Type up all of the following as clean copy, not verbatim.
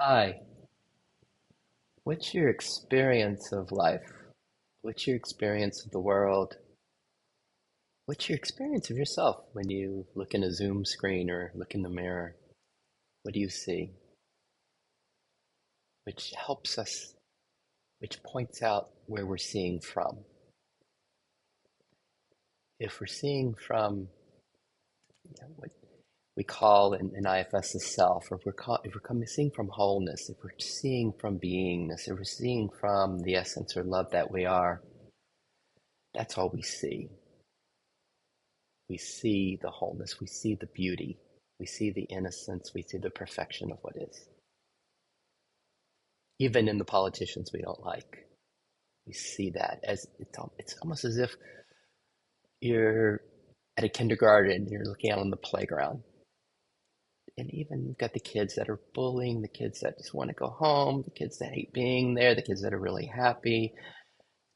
Hi, what's your experience of life? What's your experience of the world? What's your experience of yourself when you look in a Zoom screen or look in the mirror? What do you see? Which helps us, which points out where we're seeing from. If we're seeing from what we call in IFS the self, or if we're seeing from wholeness, if we're seeing from beingness, if we're seeing from the essence or love that we are, that's all we see. We see the wholeness, we see the beauty, we see the innocence, we see the perfection of what is. Even in the politicians we don't like, we see that as it's almost as if you're at a kindergarten, you're looking out on the playground, and even you've got the kids that are bullying, the kids that just want to go home, the kids that hate being there, the kids that are really happy,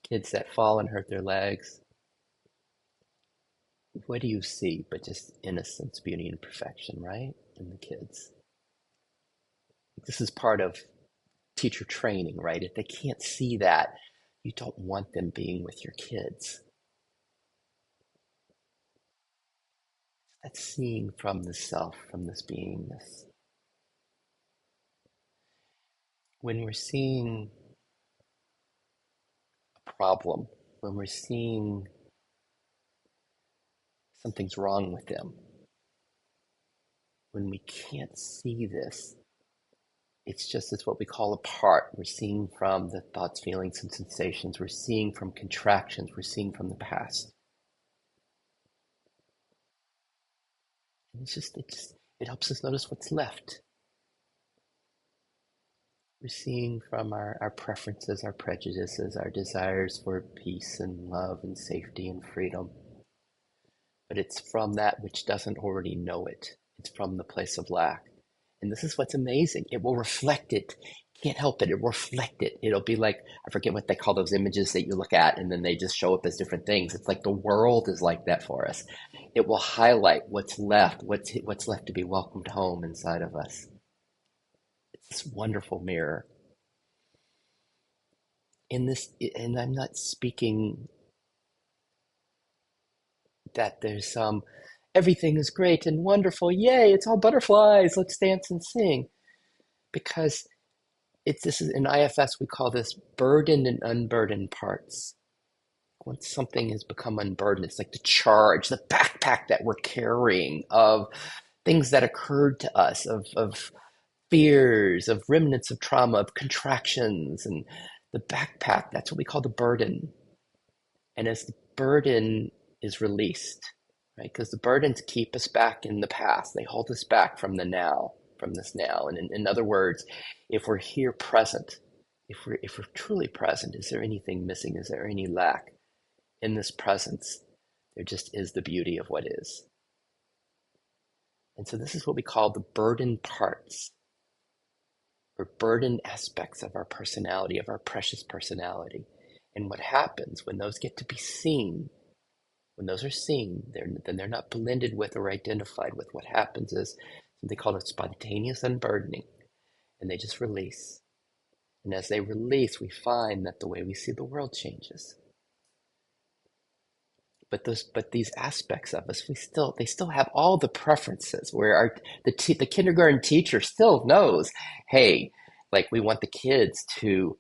kids that fall and hurt their legs. What do you see but just innocence, beauty, and perfection, right? In the kids. This is part of teacher training, right? If they can't see that, you don't want them being with your kids. That's seeing from the self, from this beingness. When we're seeing a problem, when we're seeing something's wrong with them, when we can't see this, it's what we call a part. We're seeing from the thoughts, feelings, and sensations. We're seeing from contractions. We're seeing from the past. And it helps us notice what's left. We're seeing from our preferences, our prejudices, our desires for peace and love and safety and freedom. But it's from that which doesn't already know it. It's from the place of lack. And this is what's amazing. It will reflect it. Can't help it. It will reflect it. It'll be like, I forget what they call those images that you look at and then they just show up as different things. It's like the world is like that for us. It will highlight what's left, what's left to be welcomed home inside of us. It's this wonderful mirror. And I'm not speaking that there's some everything is great and wonderful, yay, it's all butterflies, let's dance and sing. Because this is in IFS, we call this burdened and unburdened parts. Once something has become unburdened, it's like the charge, the backpack that we're carrying of things that occurred to us, of fears, of remnants of trauma, of contractions, and the backpack, that's what we call the burden. And as the burden is released, right? Because the burdens keep us back in the past. They hold us back from the now, from this now. And in other words, if we're here present, if we're truly present, is there anything missing? Is there any lack? In this presence, there just is the beauty of what is. And so this is what we call the burdened parts, or burdened aspects of our personality, of our precious personality. And what happens when those get to be seen, when those are seen, then they're not blended with or identified with. What happens is something called a spontaneous unburdening, and they just release. And as they release, we find that the way we see the world changes. But these aspects of us, they still have all the preferences. Where the kindergarten teacher still knows, hey, like we want the kids to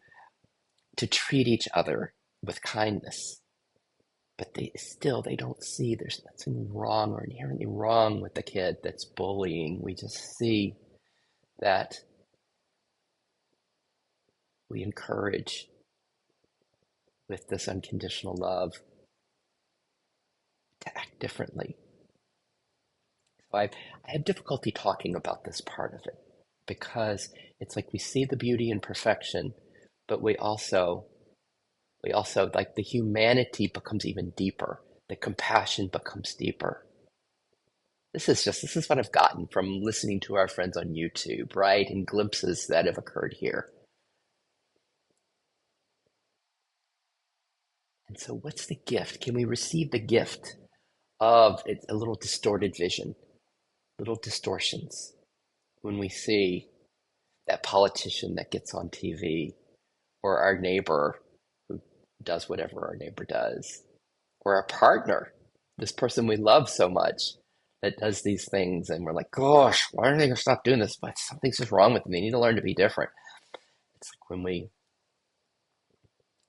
treat each other with kindness, but they don't see there's nothing wrong or inherently wrong with the kid that's bullying. We just see that we encourage with this unconditional love to act differently. So I have difficulty talking about this part of it because it's like we see the beauty and perfection, but we also like the humanity becomes even deeper. The compassion becomes deeper. This is what I've gotten from listening to our friends on YouTube, right? And glimpses that have occurred here. And so what's the gift? Can we receive the gift of a little distorted vision, little distortions when we see that politician that gets on TV, or our neighbor who does whatever our neighbor does, or our partner, this person we love so much that does these things, and we're like, gosh, why are they gonna stop doing this? But something's just wrong with them. They need to learn to be different. It's like when we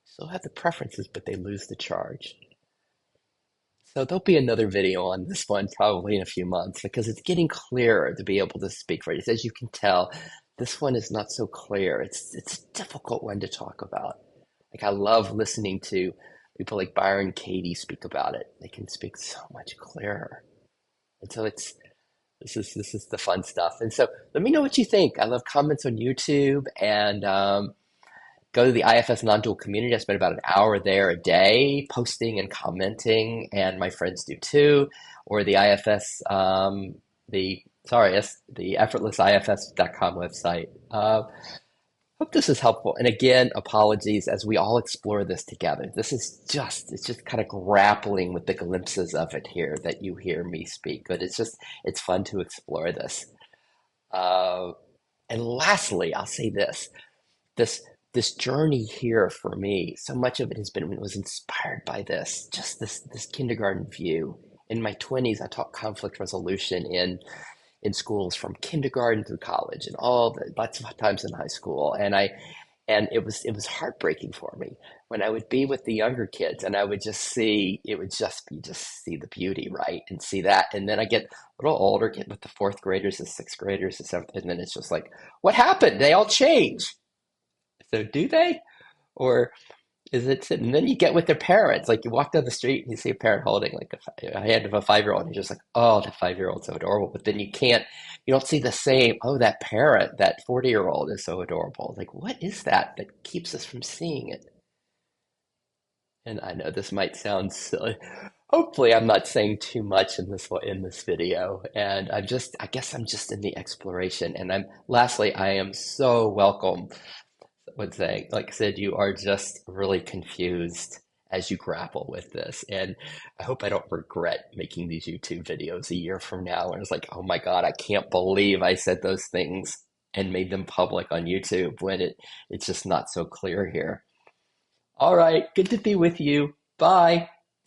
still have the preferences, but they lose the charge. So there'll be another video on this one probably in a few months because it's getting clearer to be able to speak for it. As you can tell, this one is not so clear. It's a difficult one to talk about. Like I love listening to people like Byron Katie speak about it. They can speak so much clearer. And so this is the fun stuff. And so let me know what you think. I love comments on YouTube, and go to the IFS non-dual community. I spend about an hour there a day posting and commenting, and my friends do too. Or the IFS, the effortlessifs.com website. Hope this is helpful. And again, apologies as we all explore this together. It's just kind of grappling with the glimpses of it here that you hear me speak. But it's fun to explore this. Uh, and lastly, I'll say this this journey here for me, so much of it was inspired by this kindergarten view. In my 20s, I taught conflict resolution in schools from kindergarten through college and lots of times in high school. And it was heartbreaking for me when I would be with the younger kids and I would just see you just see the beauty, right? And see that. And then I get a little older, get with the fourth graders, the sixth graders, the seventh, and then it's just like, what happened? They all change. So do they? Or is it, and then you get with their parents, like you walk down the street and you see a parent holding like a hand of a 5-year-old, and you're just like, oh, that 5-year-old's so adorable. But then you don't see the same, oh, that parent, that 40-year-old is so adorable. Like, what is that keeps us from seeing it? And I know this might sound silly. Hopefully I'm not saying too much in this video. And I guess I'm just in the exploration. And lastly, I am so welcome would say, like I said, you are just really confused as you grapple with this. And I hope I don't regret making these YouTube videos a year from now. And it's like, oh my God, I can't believe I said those things and made them public on YouTube when it's just not so clear here. All right, good to be with you. Bye.